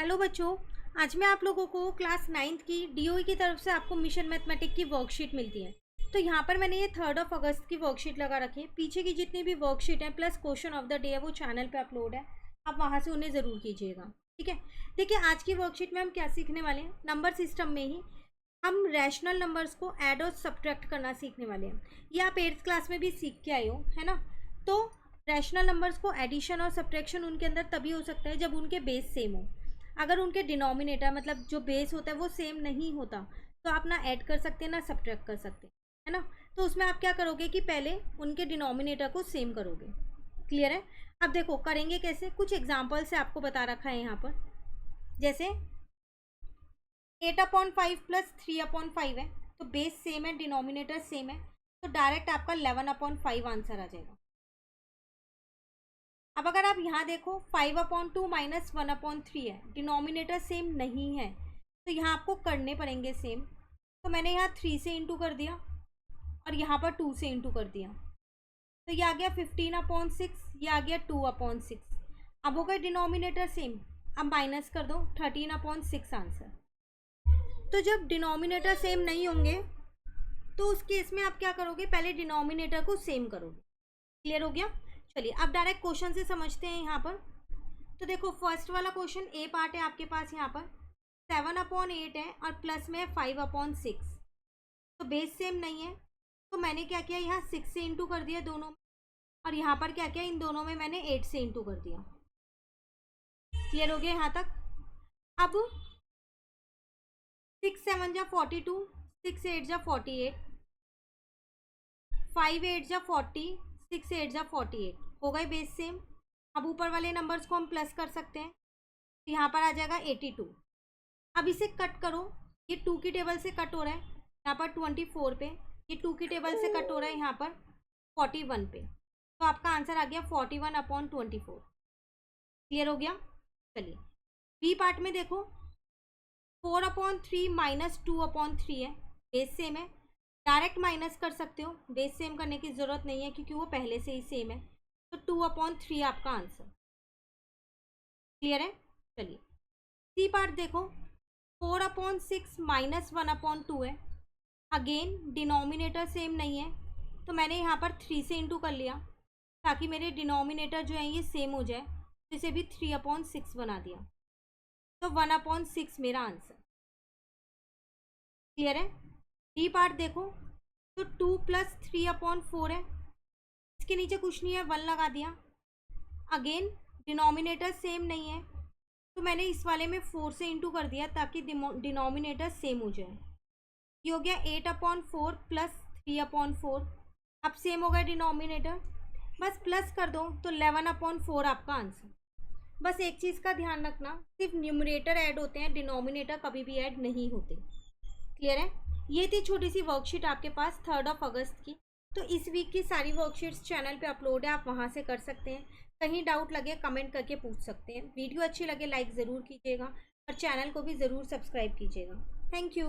Hello बच्चों, आज मैं आप लोगों को क्लास 9th की डीओई की तरफ से आपको मिशन मैथमेटिक की वर्कशीट मिलती है। तो यहाँ पर मैंने ये 3 अगस्त की वर्कशीट लगा रखी है। पीछे की जितनी भी वर्कशीट है plus question of the day है वो चैनल पे अपलोड है, आप वहाँ से उन्हें ज़रूर कीजिएगा। ठीक है, देखिए आज की वर्कशीट में हम क्या सीखने वाले हैं। नंबर सिस्टम में ही हम रैशनल नंबर्स को ऐड और सब्ट्रैक्ट करना सीखने वाले हैं। ये आप 8th क्लास में भी सीख के आए हो, है ना। तो रैशनल नंबर्स को एडिशन और सब्ट्रैक्शन उनके अंदर तभी हो सकता है जब उनके बेस सेम हो। अगर उनके डिनोमिनेटर मतलब जो बेस होता है वो सेम नहीं होता तो आप ना ऐड कर सकते हैं ना सब्ट्रैक्ट कर सकते हैं, है ना। तो उसमें आप क्या करोगे कि पहले उनके डिनोमिनेटर को सेम करोगे। क्लियर है। अब देखो करेंगे कैसे, कुछ एग्जाम्पल से आपको बता रखा है यहाँ पर। जैसे 8/5 प्लस 3/5 है, तो बेस सेम है, डिनोमिनेटर सेम है, तो डायरेक्ट आपका 11/5 आंसर आ जाएगा। अब अगर आप यहाँ देखो 5/2 माइनस 1/3 है, डिनोमिनेटर सेम नहीं है, तो यहाँ आपको करने पड़ेंगे सेम। तो मैंने यहाँ 3 से इंटू कर दिया और यहाँ पर 2 से इंटू कर दिया, तो ये आ गया 15/6, ये आ गया 2/6। अब हो गए डिनोमिनेटर सेम, अब माइनस कर दो 13/6 आंसर। तो जब डिनोमिनेटर सेम नहीं होंगे तो उस केस में आप क्या करोगे, पहले डिनोमिनेटर को सेम करोगे। क्लियर हो गया। चलिए अब डायरेक्ट क्वेश्चन से समझते हैं यहाँ पर। तो देखो फर्स्ट वाला क्वेश्चन ए पार्ट है आपके पास, यहाँ पर 7/8 है और प्लस में है 5/6, तो बेस सेम नहीं है, तो मैंने क्या किया यहाँ 6 से इंटू कर दिया दोनों में, और यहाँ पर क्या किया इन दोनों में मैंने 8 से इंटू कर दिया। क्लियर हो गया यहाँ तक। अब 6 7 जा 42, 6 8 जा 48, 5 8 जा 40, 6 8 जा 48, हो गए बेस सेम। अब ऊपर वाले नंबर्स को हम प्लस कर सकते हैं, तो यहाँ पर आ जाएगा 82। अब इसे कट करो, ये 2 की टेबल से कट हो रहा है यहाँ पर 24 पे, ये 2 की टेबल से कट हो रहा है यहाँ पर 41 पे, तो आपका आंसर आ गया 41/24। क्लियर हो गया। चलिए बी पार्ट में देखो 4/3 माइनस 2/3 है, बेस सेम है, डायरेक्ट माइनस कर सकते हो, बेस सेम करने की ज़रूरत नहीं है क्योंकि वो पहले से ही सेम है, तो 2/3 आपका आंसर। क्लियर है। चलिए सी पार्ट देखो 4/6 माइनस 1/2 है, अगेन डिनोमिनेटर सेम नहीं है, तो मैंने यहाँ पर 3 से इंटू कर लिया ताकि मेरे डिनोमिनेटर जो है ये सेम हो जाए, तो इसे भी 3/6 बना दिया, तो 1/6 मेरा आंसर। क्लियर है। डी पार्ट देखो तो 2 प्लस 3/4 है, इसके नीचे कुछ नहीं है 1 लगा दिया, अगेन डिनोमिनेटर सेम नहीं है, तो मैंने इस वाले में 4 से इंटू कर दिया ताकि डिनोमिनेटर सेम हो जाए। ये हो गया 8/4 प्लस 3/4, अब सेम हो गया डिनोमिनेटर, बस प्लस कर दो तो 11/4 आपका आंसर। बस एक चीज़ का ध्यान रखना, सिर्फ न्यूमरेटर ऐड होते हैं, डिनोमिनेटर कभी भी ऐड नहीं होते। क्लियर है। ये थी छोटी सी वर्कशीट आपके पास 3 अगस्त की। तो इस वीक की सारी वर्कशीट्स चैनल पे अपलोड है, आप वहाँ से कर सकते हैं। कहीं डाउट लगे कमेंट करके पूछ सकते हैं। वीडियो अच्छी लगे लाइक ज़रूर कीजिएगा और चैनल को भी ज़रूर सब्सक्राइब कीजिएगा। Thank you.